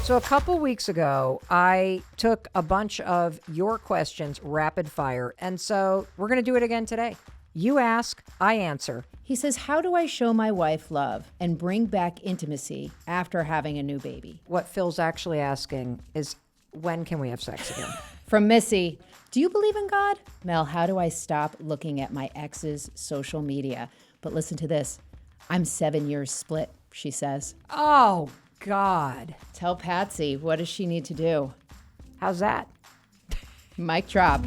So a couple weeks ago, I took a bunch of your questions rapid fire. And so we're going to do it again today. You ask, I answer. He says, how do I show my wife love and bring back intimacy after having a new baby? What Phil's actually asking is, when can we have sex again? From Missy, do you believe in God? Mel, how do I stop looking at my ex's social media? But listen to this. I'm 7 years split, she says. Oh, God. Tell Patsy, what does she need to do? How's that? Mic drop.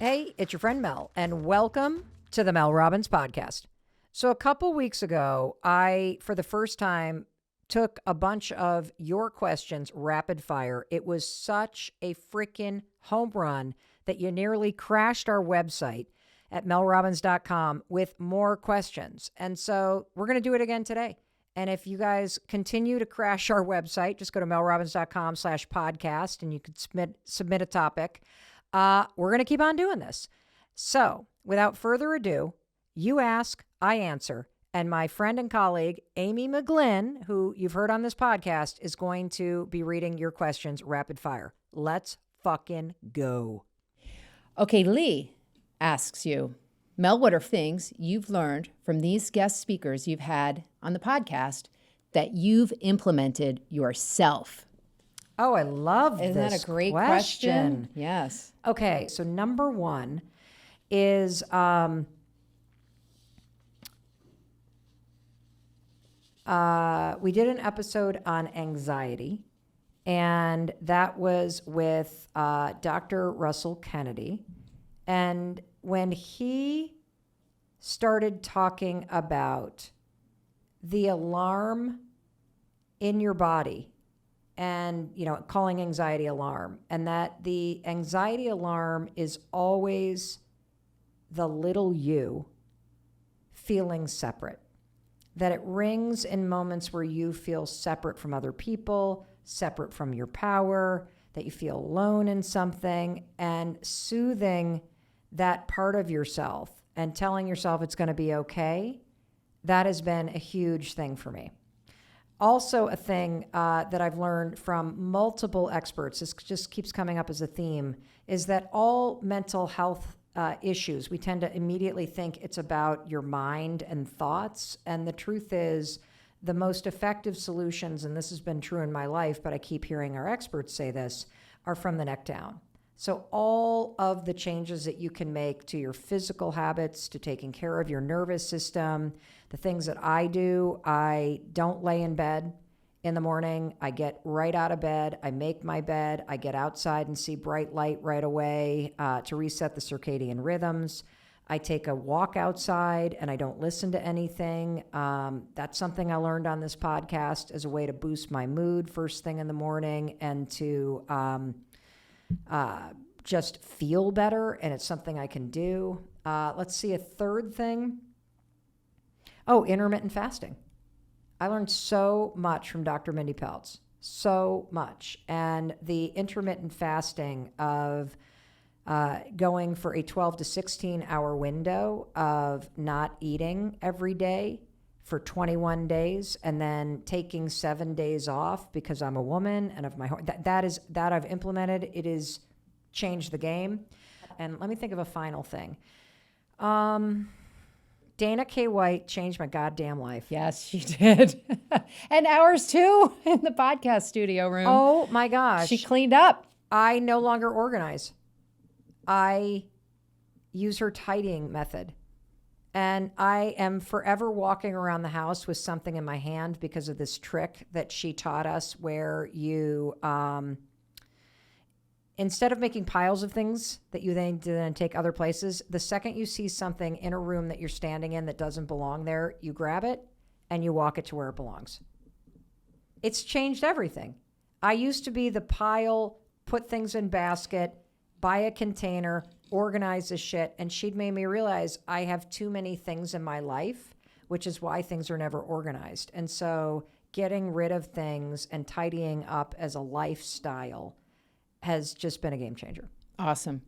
Hey, it's your friend Mel, and welcome to the Mel Robbins podcast. So a couple weeks ago, I, for the first time, took a bunch of your questions rapid fire. It was such a freaking home run that you nearly crashed our website at melrobbins.com with more questions. And so we're going to do it again today. And if you guys continue to crash our website, just go to melrobbins.com/podcast and you can submit a topic. We're going to keep on doing this. So without further ado, you ask, I answer. And my friend and colleague, Amy McGlynn, who you've heard on this podcast, is going to be reading your questions rapid fire. Let's fucking go. Okay, Lee asks you, Mel, what are things you've learned from these guest speakers you've had on the podcast that you've implemented yourself? Oh, I love this. Isn't that a great question? Yes. Okay, so number one is we did an episode on anxiety, and that was with Dr. Russell Kennedy. And when he started talking about the alarm in your body and, you know, calling anxiety alarm, and that the anxiety alarm is always the little you feeling separate, that it rings in moments where you feel separate from other people, separate from your power, that you feel alone in something, and soothing that part of yourself and telling yourself it's going to be okay. That has been a huge thing for me. Also, a thing that I've learned from multiple experts, this just keeps coming up as a theme, is that all mental health issues, we tend to immediately think it's about your mind and thoughts. And the truth is, the most effective solutions, and this has been true in my life, but I keep hearing our experts say this, are from the neck down. So all of the changes that you can make to your physical habits, to taking care of your nervous system, the things that I do, I don't lay in bed in the morning. I get right out of bed. I make my bed. I get outside and see bright light right away to reset the circadian rhythms. I take a walk outside and I don't listen to anything. That's something I learned on this podcast as a way to boost my mood first thing in the morning and to just feel better, and it's something I can do. Let's see, a third thing. Oh, intermittent fasting. I learned so much from Dr. Mindy Peltz, so much. And the intermittent fasting of going for a 12 to 16 hour window of not eating every day for 21 days and then taking 7 days off because I'm a woman and of my that I've implemented. It is changed the game. And let me think of a final thing. Dana K. White changed my goddamn life. Yes, she did. And ours too, in the podcast studio room. Oh my gosh. She cleaned up. I no longer organize. I use her tidying method. And I am forever walking around the house with something in my hand because of this trick that she taught us where you, instead of making piles of things that you then take other places, the second you see something in a room that you're standing in that doesn't belong there, you grab it and you walk it to where it belongs. It's changed everything. I used to be the pile, put things in basket, buy a container, organize this shit, and she'd made me realize I have too many things in my life, which is why things are never organized. And so getting rid of things and tidying up as a lifestyle has just been a game changer. Awesome.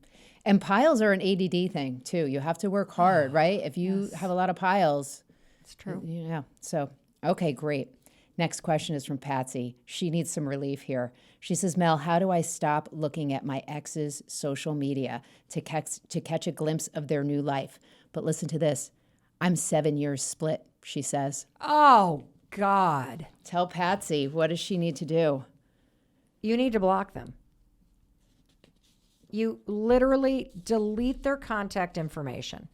And piles are an ADD thing too. You have to work hard, right? If you have a lot of piles. It's true. Yeah. So, okay, great. Next question is from Patsy. She needs some relief here. She says, Mel, how do I stop looking at my ex's social media to catch a glimpse of their new life? But listen to this. I'm 7 years split, she says. Oh, God. Tell Patsy, what does she need to do? You need to block them. You literally delete their contact information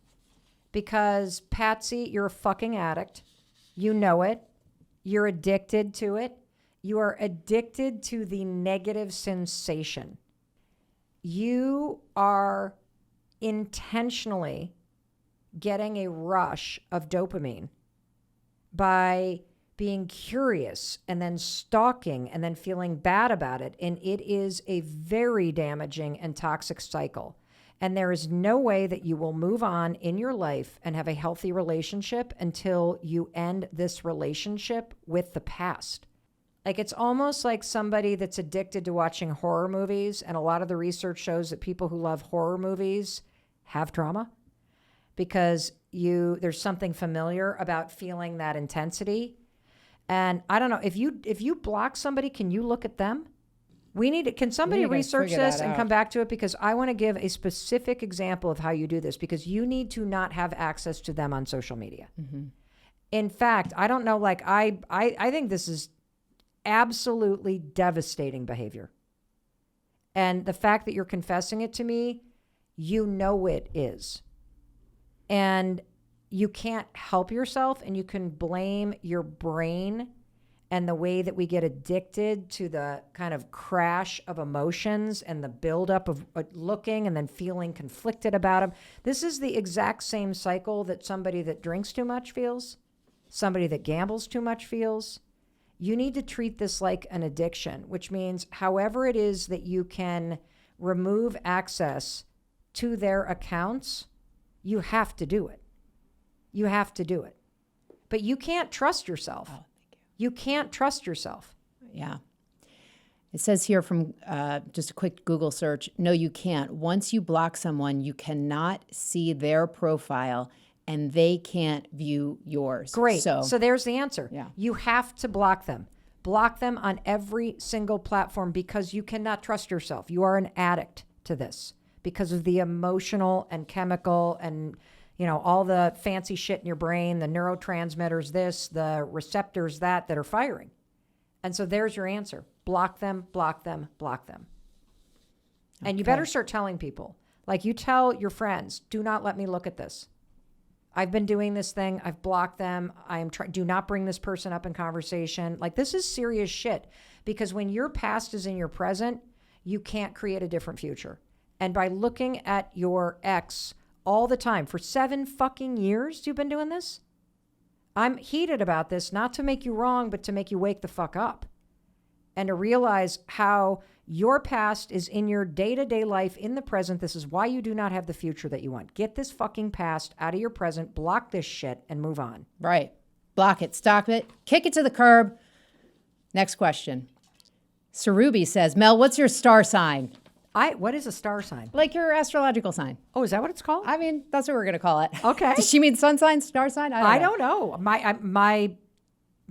because, Patsy, you're a fucking addict. You know it. You're addicted to it. You are addicted to the negative sensation. You are intentionally getting a rush of dopamine by being curious and then stalking and then feeling bad about it. And it is a very damaging and toxic cycle. And there is no way that you will move on in your life and have a healthy relationship until you end this relationship with the past. Like, it's almost like somebody that's addicted to watching horror movies. And a lot of the research shows that people who love horror movies have trauma because there's something familiar about feeling that intensity. And I don't know, if you block somebody, can you look at them? Can somebody research this and come back to it? Because I want to give a specific example of how you do this, because you need to not have access to them on social media. Mm-hmm. In fact, I don't know, like I think this is absolutely devastating behavior. And the fact that you're confessing it to me, you know it is. And you can't help yourself, and you can blame your brain and the way that we get addicted to the kind of crash of emotions and the buildup of looking and then feeling conflicted about them. This is the exact same cycle that somebody that drinks too much feels, somebody that gambles too much feels. You need to treat this like an addiction, which means however it is that you can remove access to their accounts, you have to do it. You have to do it. But you can't trust yourself. Oh. You can't trust yourself. Yeah. It says here from just a quick Google search, no, you can't. Once you block someone, you cannot see their profile and they can't view yours. Great. So there's the answer. Yeah. You have to block them. Block them on every single platform because you cannot trust yourself. You are an addict to this because of the emotional and chemical and all the fancy shit in your brain, the neurotransmitters, the receptors that are firing. And so there's your answer. Block them, block them, block them. Okay. And you better start telling people. Like, you tell your friends, do not let me look at this. I've been doing this thing. I've blocked them. Do not bring this person up in conversation. Like, this is serious shit. Because when your past is in your present, you can't create a different future. And by looking at your ex all the time, for 7 fucking years you've been doing this? I'm heated about this, not to make you wrong, but to make you wake the fuck up. And to realize how your past is in your day-to-day life in the present. This is why you do not have the future that you want. Get this fucking past out of your present, block this shit, and move on. Right. Block it, stop it, kick it to the curb. Next question. Sarubi says, Mel, what's your star sign? What is a star sign? Like your astrological sign. Oh, is that what it's called? I mean, that's what we're going to call it. Okay. Does she mean sun sign, star sign? I don't know.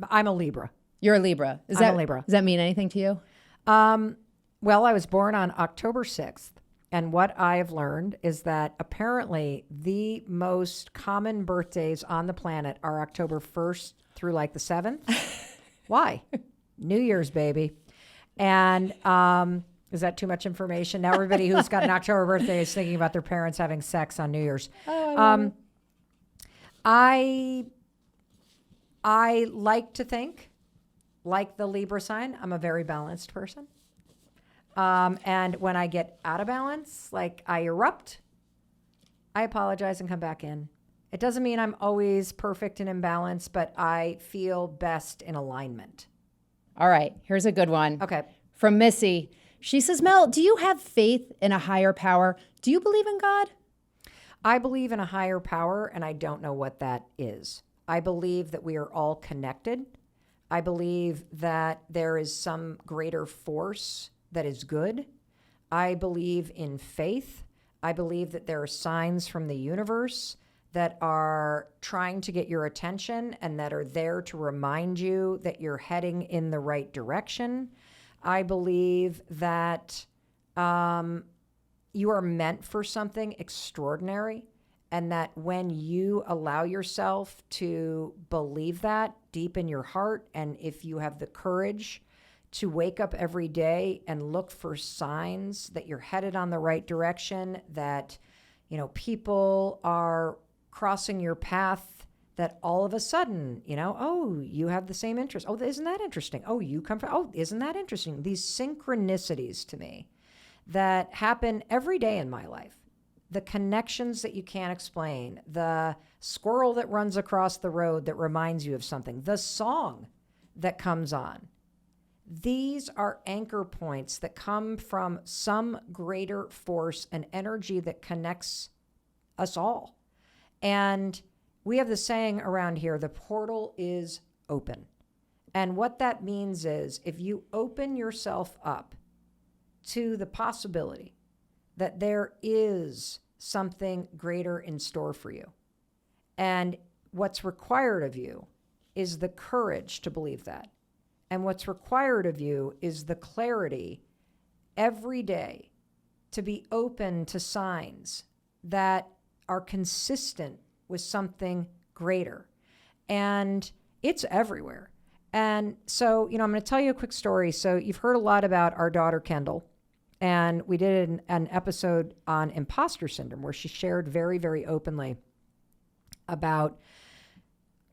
I'm a Libra. You're a Libra. I'm a Libra. Does that mean anything to you? Well, I was born on October 6th. And what I have learned is that apparently the most common birthdays on the planet are October 1st through like the 7th. Why? New Year's, baby. And is that too much information? Now everybody who's got an October birthday is thinking about their parents having sex on New Year's. I like to think, like the Libra sign, I'm a very balanced person. And when I get out of balance, like I erupt, I apologize and come back in. It doesn't mean I'm always perfect and in balance, but I feel best in alignment. All right, here's a good one. Okay. From Missy. She says, Mel, do you have faith in a higher power? Do you believe in God? I believe in a higher power, and I don't know what that is. I believe that we are all connected. I believe that there is some greater force that is good. I believe in faith. I believe that there are signs from the universe that are trying to get your attention and that are there to remind you that you're heading in the right direction. I believe that you are meant for something extraordinary, and that when you allow yourself to believe that deep in your heart, and if you have the courage to wake up every day and look for signs that you're headed on the right direction, that, people are crossing your path, that all of a sudden, oh, you have the same interest. Oh, isn't that interesting? Oh, you come from, oh, isn't that interesting? These synchronicities to me that happen every day in my life, the connections that you can't explain, the squirrel that runs across the road that reminds you of something, the song that comes on. These are anchor points that come from some greater force and energy that connects us all. And we have the saying around here, the portal is open. And what that means is if you open yourself up to the possibility that there is something greater in store for you, and what's required of you is the courage to believe that. And what's required of you is the clarity every day to be open to signs that are consistent with something greater. And it's everywhere. And so, I'm going to tell you a quick story. So you've heard a lot about our daughter, Kendall, and we did an episode on imposter syndrome where she shared very, very openly about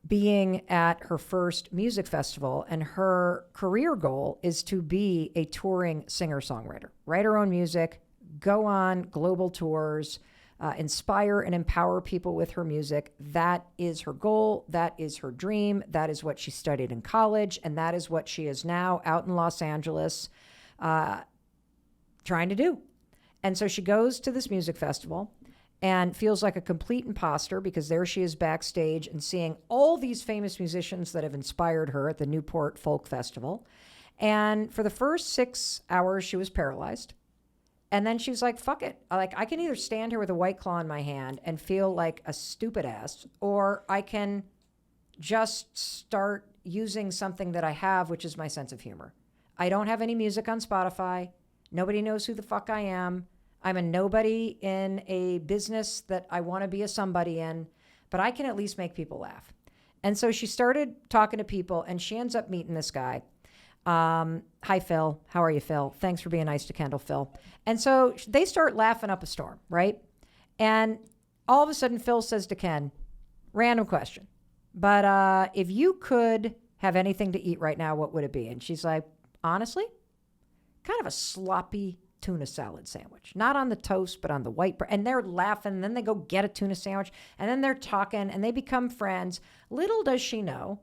being at her first music festival, and her career goal is to be a touring singer-songwriter, write her own music, go on global tours, inspire and empower people with her music. That is her goal. That is her dream. That is what she studied in college, and that is what she is now out in Los Angeles trying to do. And so she goes to this music festival and feels like a complete imposter because there she is backstage and seeing all these famous musicians that have inspired her at the Newport Folk Festival. And for the first 6 hours, she was paralyzed. And then she was like, fuck it. I can either stand here with a White Claw in my hand and feel like a stupid ass, or I can just start using something that I have, which is my sense of humor. I don't have any music on Spotify. Nobody knows who the fuck I am. I'm a nobody in a business that I want to be a somebody in, but I can at least make people laugh. And so she started talking to people, and she ends up meeting this guy. Hi, Phil. How are you, Phil? Thanks for being nice to Kendall, Phil. And so they start laughing up a storm, right? And all of a sudden, Phil says to Ken, random question, but if you could have anything to eat right now, what would it be? And she's like, honestly, kind of a sloppy tuna salad sandwich, not on the toast, but on the white bread. And they're laughing. And then they go get a tuna sandwich, and then they're talking, and they become friends. Little does she know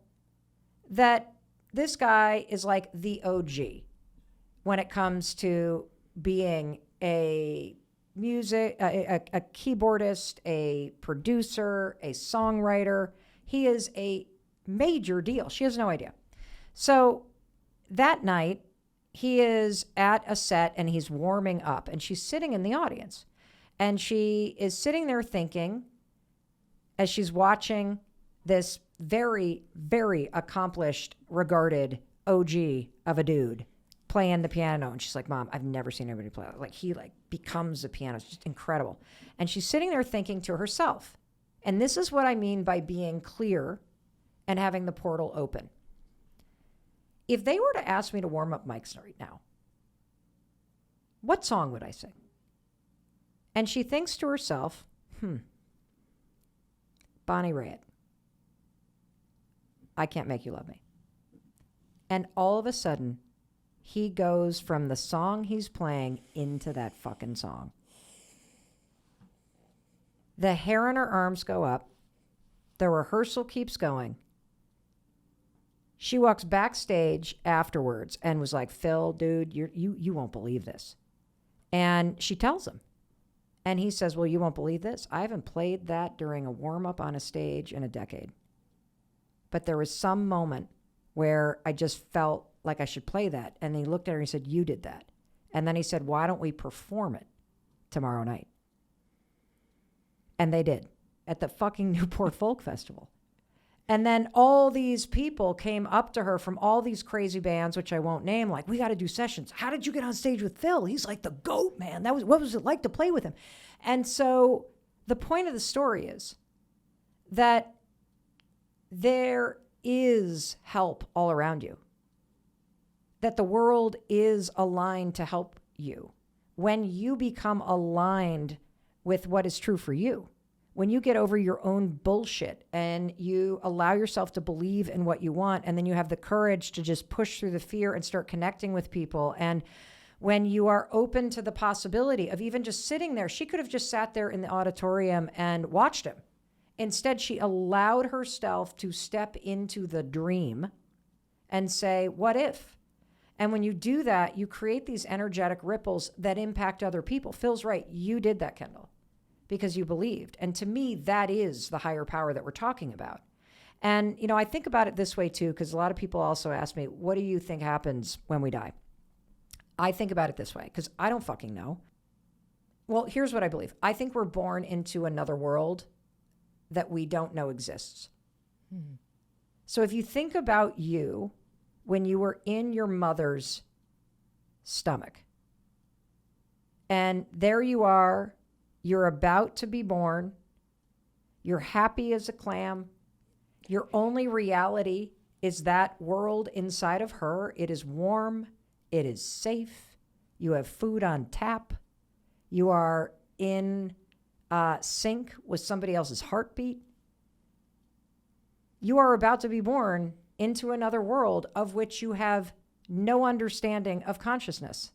that this guy is like the OG when it comes to being a keyboardist, a producer, a songwriter. He is a major deal. She has no idea. So that night, he is at a set and he's warming up, and she's sitting in the audience, and she is sitting there thinking, as she's watching this very, very accomplished, regarded OG of a dude playing the piano. And she's like, Mom, I've never seen anybody play. He becomes a piano. It's just incredible. And she's sitting there thinking to herself, and this is what I mean by being clear and having the portal open. If they were to ask me to warm up mics right now, what song would I sing? And she thinks to herself, Bonnie Raitt, I Can't Make You Love Me. And all of a sudden, he goes from the song he's playing into that fucking song. The hair on her arms go up. The rehearsal keeps going. She walks backstage afterwards and was like, Phil, dude, you won't believe this. And she tells him. And he says, well, you won't believe this. I haven't played that during a warm-up on a stage in a decade. But there was some moment where I just felt like I should play that. And he looked at her and he said, you did that. And then he said, why don't we perform it tomorrow night? And they did. at the fucking Newport Folk Festival. And then all these people came up to her from all these crazy bands, which I won't name, like, we got to do sessions. How did you get on stage with Phil? He's like the GOAT, man. What was it like to play with him? And so the point of the story is that there is help all around you, that the world is aligned to help you. When you become aligned with what is true for you, when you get over your own bullshit and you allow yourself to believe in what you want, and then you have the courage to just push through the fear and start connecting with people. And when you are open to the possibility of even just sitting there, she could have just sat there in the auditorium and watched him. Instead, she allowed herself to step into the dream and say, what if? And when you do that, you create these energetic ripples that impact other people. Phil's right. You did that, Kendall, because you believed. And to me, that is the higher power that we're talking about. And, you know, I think about it this way too, because a lot of people also ask me, what do you think happens when we die? I think about it this way, because I don't fucking know. Well, here's what I believe. I think we're born into another world that we don't know exists. So if you think about you when you were in your mother's stomach, and there you are, you're about to be born, you're happy as a clam, your only reality is that world inside of her. It is warm, it is safe, you have food on tap, you are in sync with somebody else's heartbeat. You are about to be born into another world of which you have no understanding of consciousness.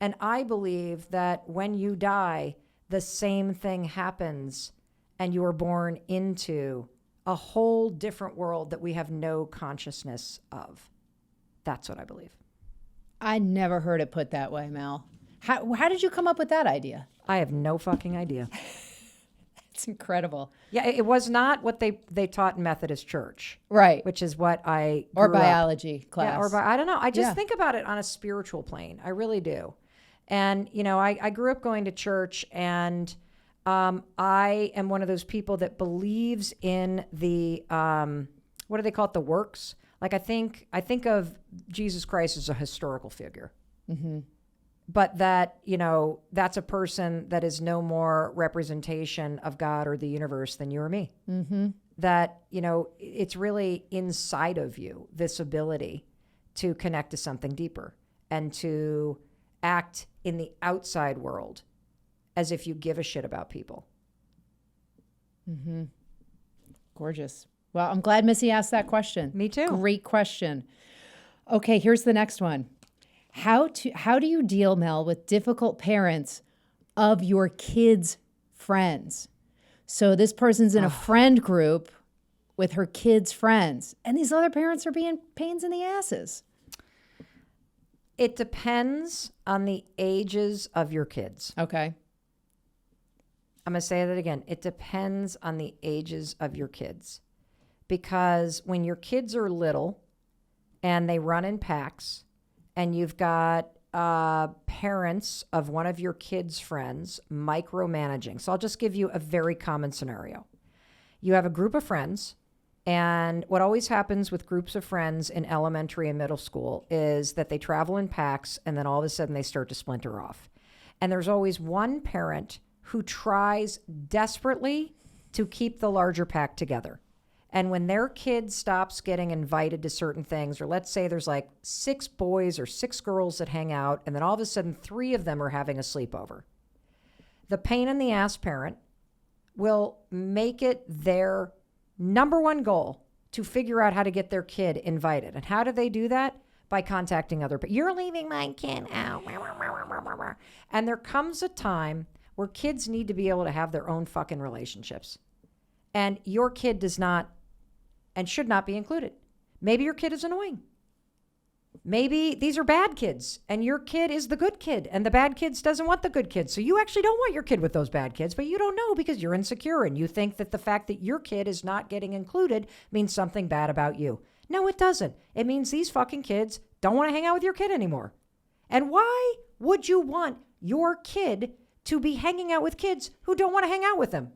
And I believe that when you die, the same thing happens and you are born into a whole different world that we have no consciousness of. That's what I believe. I never heard it put that way, Mel. How did you come up with that idea? I have no fucking idea. It's incredible. Yeah, it was not what they taught in Methodist Church. Right. Which is what I Or grew up. biology class. Yeah, I don't know. I just think about it on a spiritual plane. I really do. And, you know, I grew up going to church, and I am one of those people that believes in the, what do they call it? The works. Like I think of Jesus Christ as a historical figure. Mm-hmm. But that, you know, that's a person that is no more representation of God or the universe than you or me. Mm-hmm. That, you know, it's really inside of you, this ability to connect to something deeper and to act in the outside world as if you give a shit about people. Mm-hmm. Gorgeous. Well, I'm glad Missy asked that question. Me too. Great question. Okay, here's the next one. How do you deal, Mel, with difficult parents of your kids' friends? So this person's in a friend group with her kids' friends, and these other parents are being pains in the asses. It depends on the ages of your kids. Okay. I'm going to say that again. It depends on the ages of your kids. Because when your kids are little and they run in packs, and you've got parents of one of your kids' friends micromanaging. So I'll just give you a very common scenario. You have a group of friends, and what always happens with groups of friends in elementary and middle school is that they travel in packs, and then all of a sudden they start to splinter off. And there's always one parent who tries desperately to keep the larger pack together. And when their kid stops getting invited to certain things, or let's say there's like 6 boys or 6 girls that hang out, and then all of a sudden 3 of them are having a sleepover, the pain in the ass parent will make it their number one goal to figure out how to get their kid invited. And how do they do that? By contacting other people. You're leaving my kid out. And there comes a time where kids need to be able to have their own fucking relationships. And your kid does not and should not be included. Maybe your kid is annoying. Maybe these are bad kids and your kid is the good kid and the bad kids doesn't want the good kids. So you actually don't want your kid with those bad kids, but you don't know because you're insecure and you think that the fact that your kid is not getting included means something bad about you. No, it doesn't. It means these fucking kids don't want to hang out with your kid anymore. And why would you want your kid to be hanging out with kids who don't want to hang out with them?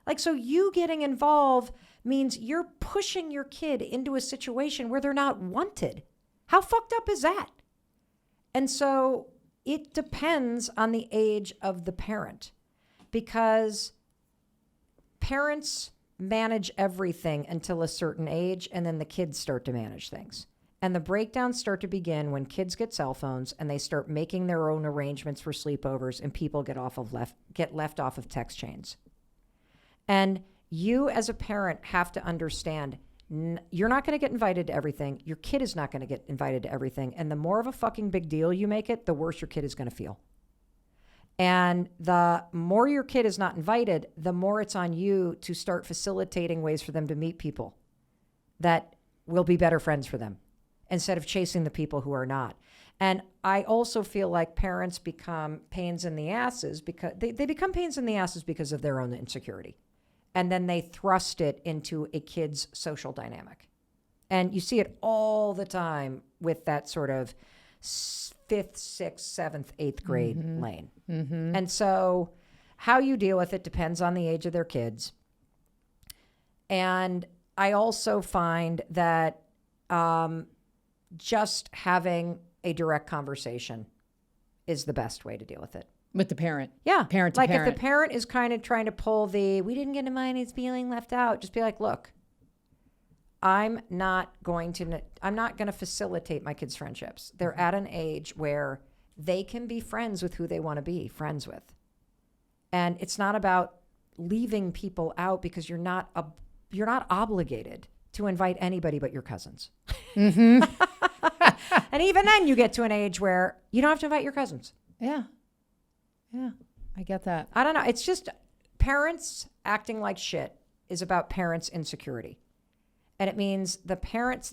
Like, so you getting involved means you're pushing your kid into a situation where they're not wanted. How fucked up is that? And so it depends on the age of the parent, because parents manage everything until a certain age, and then the kids start to manage things. And the breakdowns start to begin when kids get cell phones and they start making their own arrangements for sleepovers, and people get left off of text chains. And you as a parent have to understand, you're not going to get invited to everything. Your kid is not going to get invited to everything. And the more of a fucking big deal you make it, the worse your kid is going to feel. And the more your kid is not invited, the more it's on you to start facilitating ways for them to meet people that will be better friends for them, instead of chasing the people who are not. And I also feel like parents become pains in the asses because they become pains in the asses because of their own insecurity. And then they thrust it into a kid's social dynamic. And you see it all the time with that sort of 5th, 6th, 7th, 8th grade lane. Mm-hmm. And so how you deal with it depends on the age of their kids. And I also find that just having a direct conversation is the best way to deal with it. With the parent. Yeah. Parent to like parent. If the parent is kind of trying to pull we didn't get invited, he's feeling left out, just be like, look, I'm not going to facilitate my kids' friendships. They're at an age where they can be friends with who they want to be friends with. And it's not about leaving people out, because you're not obligated to invite anybody but your cousins. Mm-hmm. And even then you get to an age where you don't have to invite your cousins. Yeah. Yeah, I get that. I don't know. It's just parents acting like shit is about parents' insecurity. And it means the parents,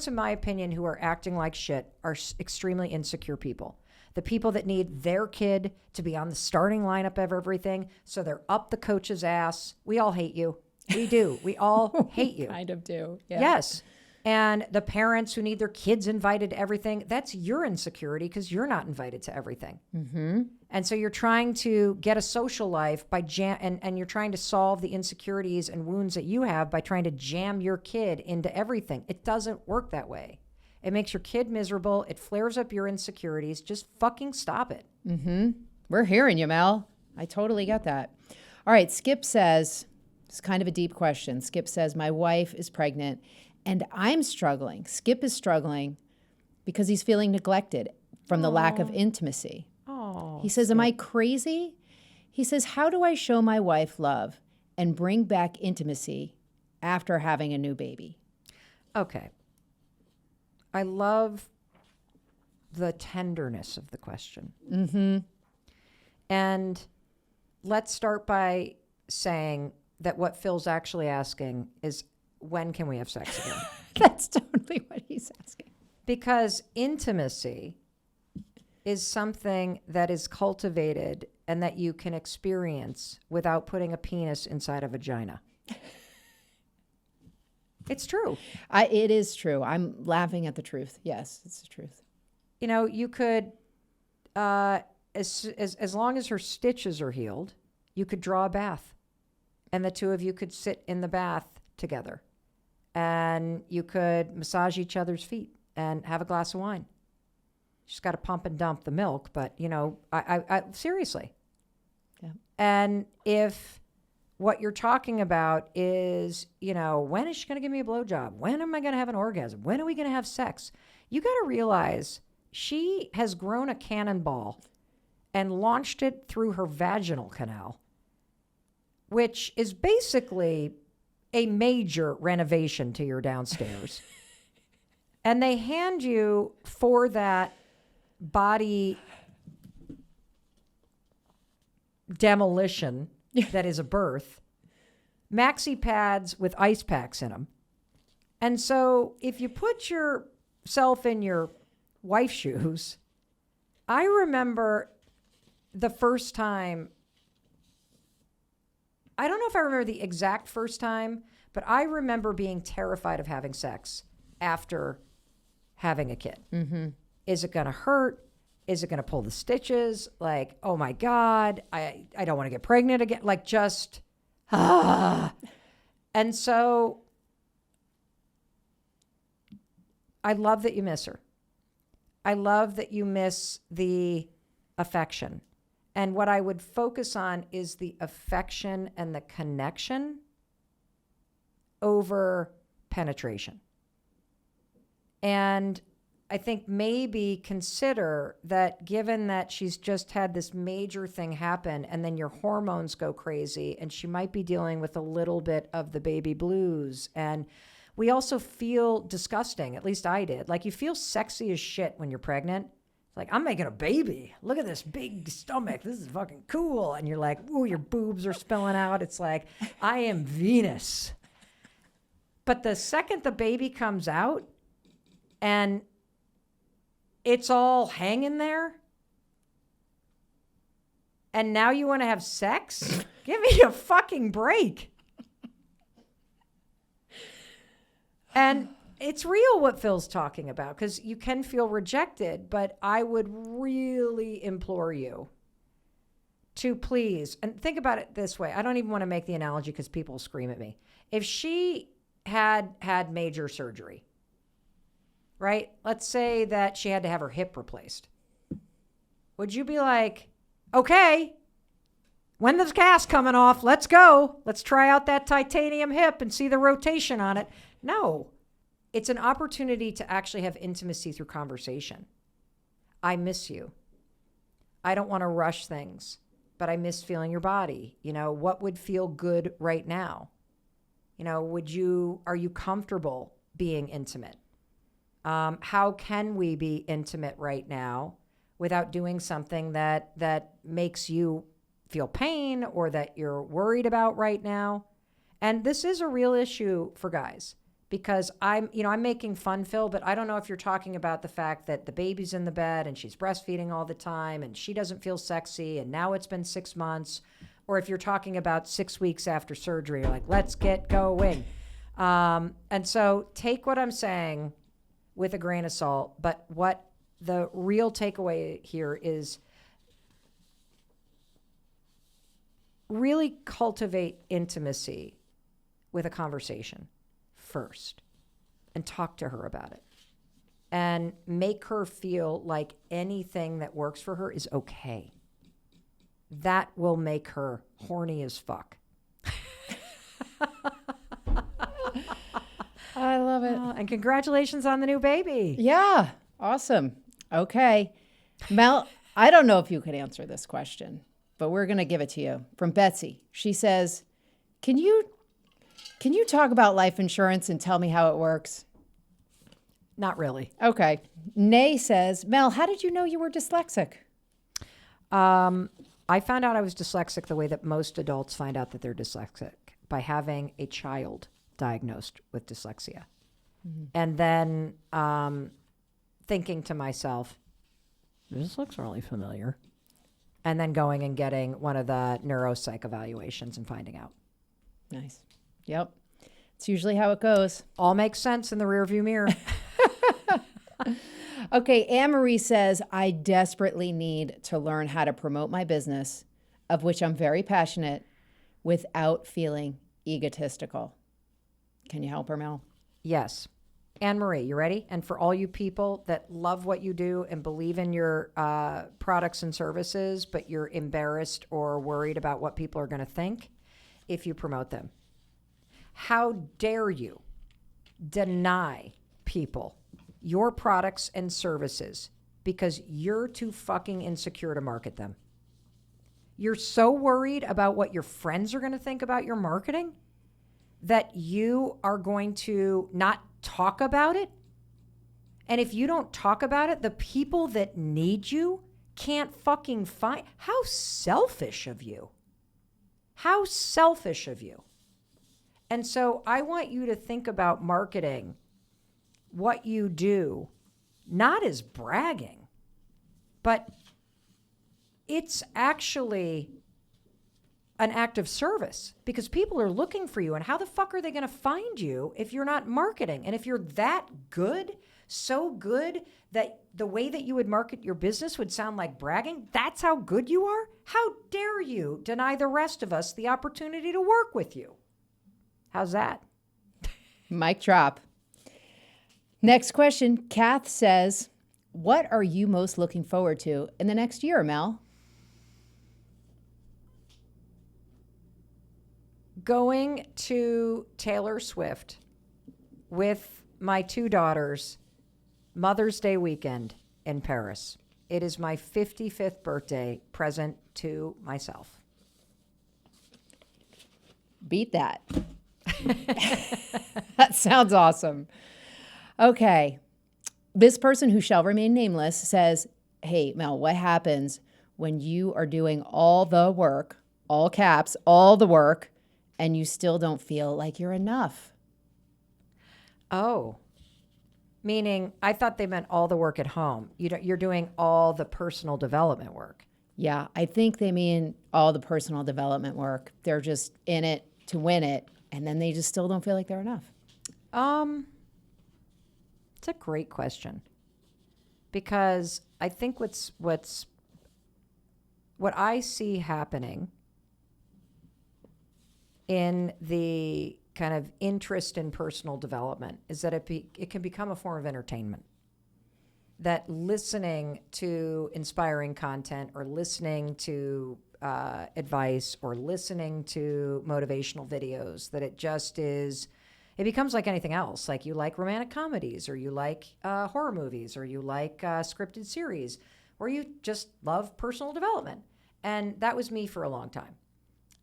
in my opinion, who are acting like shit are extremely insecure people. The people that need their kid to be on the starting lineup of everything, so they're up the coach's ass. We all hate you. We do. We all hate you. Kind of do. Yeah. Yes. And the parents who need their kids invited to everything, that's your insecurity, because you're not invited to everything. Mm-hmm. And so you're trying to get a social life by and you're trying to solve the insecurities and wounds that you have by trying to jam your kid into everything. It doesn't work that way. It makes your kid miserable. It flares up your insecurities. Just fucking stop it. Mm-hmm. We're hearing you, Mel. I totally get that. All right, Skip says, it's kind of a deep question. Skip says, my wife is pregnant and I'm struggling. Skip is struggling because he's feeling neglected from the lack of intimacy. Oh, he says, Skip, am I crazy? He says, how do I show my wife love and bring back intimacy after having a new baby? Okay. I love the tenderness of the question. Mm-hmm. And let's start by saying that what Phil's actually asking is, when can we have sex again? That's totally what he's asking. Because intimacy is something that is cultivated and that you can experience without putting a penis inside a vagina. It's true. It is true. I'm laughing at the truth. Yes, it's the truth. You know, you could, as long as her stitches are healed, you could draw a bath. And the two of you could sit in the bath together. And you could massage each other's feet and have a glass of wine. You just got to pump and dump the milk. But, you know, I seriously. Yeah. And if what you're talking about is, you know, when is she going to give me a blowjob? When am I going to have an orgasm? When are we going to have sex? You got to realize she has grown a cannonball and launched it through her vaginal canal, which is basically a major renovation to your downstairs. And they hand you, for that body demolition that is a birth, maxi pads with ice packs in them. And so if you put yourself in your wife's shoes, I remember the first time, I don't know if I remember the exact first time, but I remember being terrified of having sex after having a kid. Mm-hmm. Is it going to hurt? Is it going to pull the stitches? Like, oh my God, I don't want to get pregnant again. Like, just, And so I love that you miss her. I love that you miss the affection. And what I would focus on is the affection and the connection over penetration. And I think maybe consider that given that she's just had this major thing happen and then your hormones go crazy and she might be dealing with a little bit of the baby blues. And we also feel disgusting. At least I did. Like you feel sexy as shit when you're pregnant. Like, I'm making a baby. Look at this big stomach. This is fucking cool. And you're like, ooh, your boobs are spilling out. It's like, I am Venus. But the second the baby comes out and it's all hanging there, and now you want to have sex? Give me a fucking break. And it's real what Phil's talking about, because you can feel rejected, but I would really implore you to please, and think about it this way. I don't even want to make the analogy because people scream at me. If she had major surgery, right? Let's say that she had to have her hip replaced. Would you be like, okay, when the cast coming off, let's go. Let's try out that titanium hip and see the rotation on it. No, it's an opportunity to actually have intimacy through conversation. I miss you. I don't want to rush things, but I miss feeling your body. You know, what would feel good right now? You know, are you comfortable being intimate? How can we be intimate right now without doing something that makes you feel pain or that you're worried about right now? And this is a real issue for guys, because I'm making fun, Phil, but I don't know if you're talking about the fact that the baby's in the bed and she's breastfeeding all the time and she doesn't feel sexy and now it's been 6 months, or if you're talking about 6 weeks after surgery, you're like, let's get going. And so take what I'm saying with a grain of salt, but what the real takeaway here is really cultivate intimacy with a conversation first and talk to her about it and make her feel like anything that works for her is okay. That will make her horny as fuck. I love it. And congratulations on the new baby. Yeah, awesome. Okay. Mel, I don't know if you could answer this question, but we're going to give it to you. From Betsy. She says, can you talk about life insurance and tell me how it works? Not really. Okay. Nay says, Mel, how did you know you were dyslexic? I found out I was dyslexic the way that most adults find out that they're dyslexic, by having a child diagnosed with dyslexia. Mm-hmm. And then thinking to myself, this looks really familiar. And then going and getting one of the neuropsych evaluations and finding out. Nice. Yep. It's usually how it goes. All makes sense in the rearview mirror. Okay, Anne-Marie says, I desperately need to learn how to promote my business, of which I'm very passionate, without feeling egotistical. Can you help her, Mel? Yes. Anne-Marie, you ready? And for all you people that love what you do and believe in your products and services, but you're embarrassed or worried about what people are going to think if you promote them. How dare you deny people your products and services because you're too fucking insecure to market them? You're so worried about what your friends are going to think about your marketing that you are going to not talk about it. And if you don't talk about it, the people that need you can't fucking find. How selfish of you. How selfish of you. And so I want you to think about marketing what you do, not as bragging, but it's actually an act of service, because people are looking for you. And how the fuck are they going to find you if you're not marketing? And if you're that good, So good that the way that you would market your business would sound like bragging? That's how good you are? How dare you deny the rest of us the opportunity to work with you? How's that? Mic drop. Next question. Kath says, what are you most looking forward to in the next year, Mel? Going to Taylor Swift with my 2 daughters, Mother's Day weekend in Paris. It is my 55th birthday present to myself. Beat that. That sounds awesome. Okay. This person who shall remain nameless says, hey, Mel, what happens when you are doing all the work, all caps, all the work, and you still don't feel like you're enough? Oh, meaning I thought they meant all the work at home. You're doing all the personal development work. Yeah, I think they mean all the personal development work. They're just in it to win it, and then they just still don't feel like they're enough. It's a great question, because I think what I see happening in the kind of interest in personal development is that it can become a form of entertainment. That listening to inspiring content or listening to advice or listening to motivational videos, that it becomes like anything else. Like you like romantic comedies, or you like horror movies, or you like scripted series, or you just love personal development. And that was me for a long time.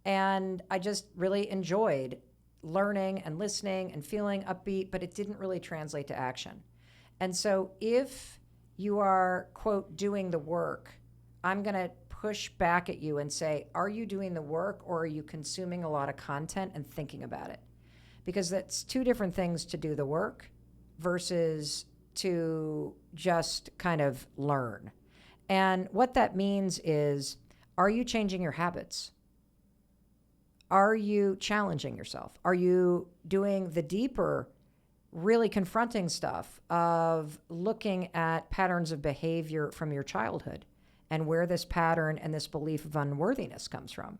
And I just really enjoyed learning and listening and feeling upbeat, but it didn't really translate to action. And so if you are, quote, doing the work, I'm going to push back at you and say, are you doing the work, or are you consuming a lot of content and thinking about it? Because that's 2 different things, to do the work versus to just kind of learn. And what that means is, are you changing your habits? Are you challenging yourself? Are you doing the deeper, really confronting stuff of looking at patterns of behavior from your childhood and where this pattern and this belief of unworthiness comes from?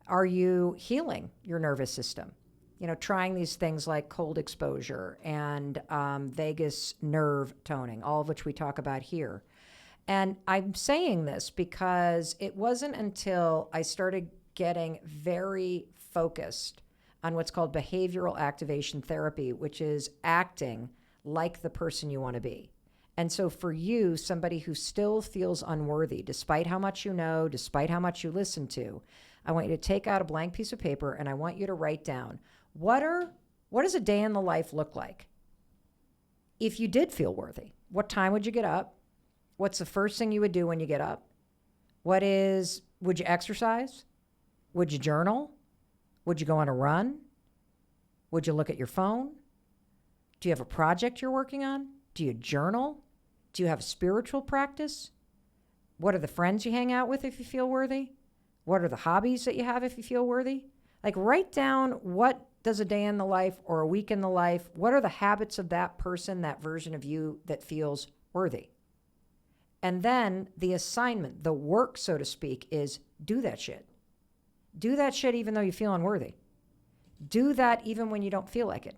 Are you healing your nervous system? Trying these things like cold exposure and vagus nerve toning, all of which we talk about here. And I'm saying this because it wasn't until I started getting very focused on what's called behavioral activation therapy, which is acting like the person you want to be. And so for you, somebody who still feels unworthy, despite how much you know, despite how much you listen to, I want you to take out a blank piece of paper and I want you to write down, what does a day in the life look like? If you did feel worthy, what time would you get up? What's the first thing you would do when you get up? Would you exercise? Would you journal? Would you go on a run? Would you look at your phone? Do you have a project you're working on? Do you journal? Do you have a spiritual practice? What are the friends you hang out with if you feel worthy? What are the hobbies that you have if you feel worthy? Like, write down, what does a day in the life or a week in the life, what are the habits of that person, that version of you that feels worthy? And then the assignment, the work, so to speak, is do that shit. Do that shit even though you feel unworthy. Do that even when you don't feel like it.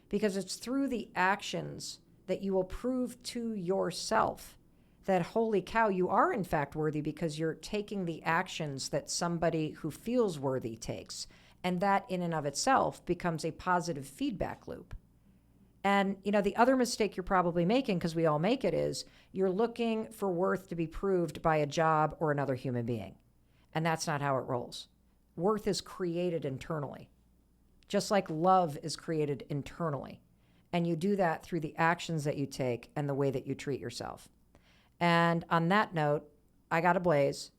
Because it's through the actions that you will prove to yourself that, holy cow, you are in fact worthy, because you're taking the actions that somebody who feels worthy takes. And that in and of itself becomes a positive feedback loop. And, the other mistake you're probably making, because we all make it, is you're looking for worth to be proved by a job or another human being. And that's not how it rolls. Worth is created internally, just like love is created internally. And you do that through the actions that you take and the way that you treat yourself. And on that note, I got a blaze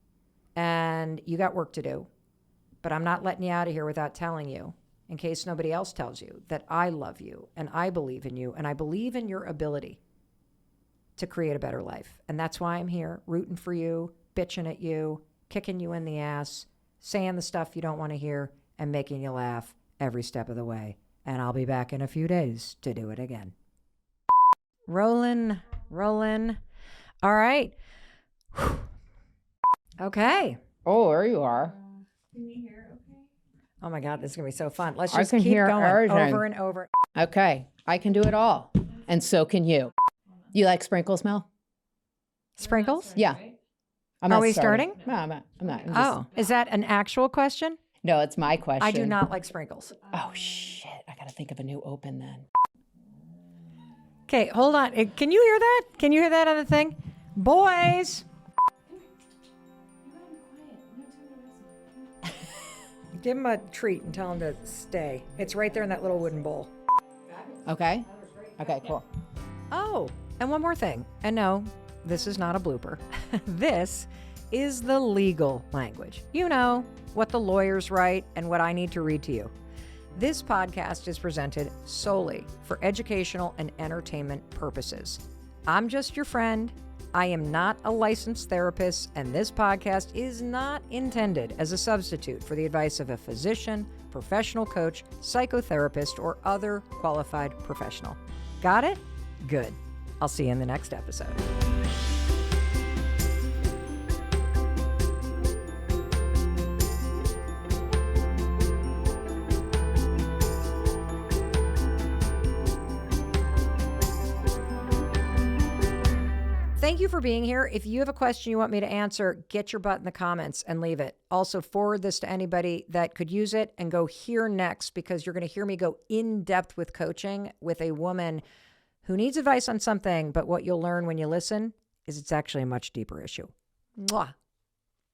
and you got work to do, but I'm not letting you out of here without telling you, in case nobody else tells you, that I love you and I believe in you and I believe in your ability to create a better life. And that's why I'm here, rooting for you, bitching at you, kicking you in the ass, saying the stuff you don't want to hear, and making you laugh every step of the way. And I'll be back in a few days to do it again. Rolling. All right. Okay. Oh, there you are. Can you hear okay? Oh my God, this is going to be so fun. Let's I just can keep hear going everything. over and over. Okay, I can do it all. And so can you. You like sprinkles, Mel? Sprinkles? Yeah. I'm Are not we starting? No, I'm not. I'm just, Oh, is that an actual question? No, it's my question. I do not like sprinkles. Oh, shit. I got to think of a new open then. Okay, hold on. Can you hear that? Can you hear that on the thing? Boys. Give him a treat and tell him to stay. It's right there in that little wooden bowl. Okay. Okay, cool. Oh, and one more thing. And no, this is not a blooper. This is the legal language. You know, what the lawyers write and what I need to read to you. This podcast is presented solely for educational and entertainment purposes. I'm just your friend. I am not a licensed therapist, and this podcast is not intended as a substitute for the advice of a physician, professional coach, psychotherapist, or other qualified professional. Got it? Good. I'll see you in the next episode. Thank you for being here. If you have a question you want me to answer, get your butt in the comments and leave it. Also, forward this to anybody that could use it and go here next, because you're going to hear me go in depth with coaching with a woman who needs advice on something, but what you'll learn when you listen is it's actually a much deeper issue. Mwah.